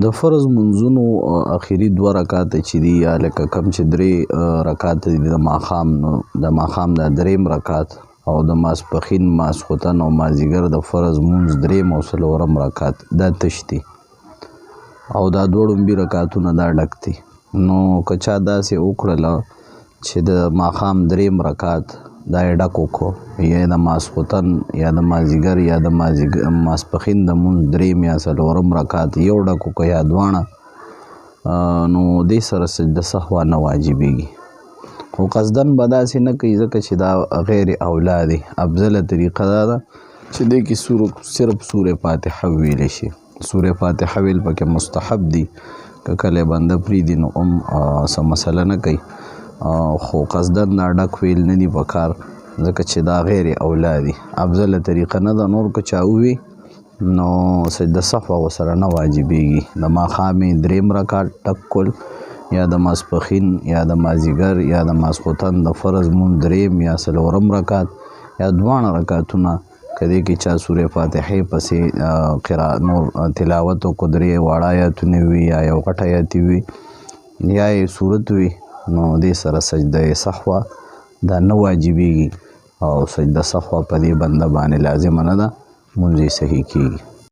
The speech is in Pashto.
د فرض منځونو اخري 2 رکعات چې دي یا لکه کم چې 3 رکعات دي د ماښام نو د ماښام د 3 رکعات او د ماسپښین ماسخوتن او مازدیګر د فرض منځ 3 او 4 رکعات دا تش دي او دا دوړمبي رکعاتونه دا ډک دي. نو که چا داسې وکړله چې د ماښام 3 رکعات دا یې ډک وکړو یا د ماسخوتن یا د مازدیګر یا د ماسپښین د منځ 3 یا 4 رکعات یو ډک وکړو یا دواړه نو دې سره سجده سهوه نه واجبېږي. خو قصدن به داسې نه کوي ځکه چې دا غیر اولا دی. افضله طریقه دا ده چې دې کې صرف سورې فاتحه ویلی شي. سورې فاتحه ویل پکې مستحب دي که کله بنده پرېږدي نو څه مسله نه کوي خو قصدن دا ډک ویل نه دي پکار ځکه چې دا غیر اولا دي. افضله طریقه نه ده. نور که چا ووي نو سجده سهوه ورسره نه واجبېږي. د ماښام 3 رکعات ډک کول یا د ماسپښین یا د مازدیګر یا د ماسخوتن د فرض منځ 3 یا 4 رکعات یا دواړه رکعاتونه که دې کې چا سورې فاتحې پسې نور تلاوت وکړو 3 واړه آیاتونه وي یا یو غټ آیات وي یا یې صورت وي نو دې سره سجده سهوه دا نه واجبېږي او سجده سهوه په دې بنده باندې لازمه نه ده. منځ یې صحیح کېږي.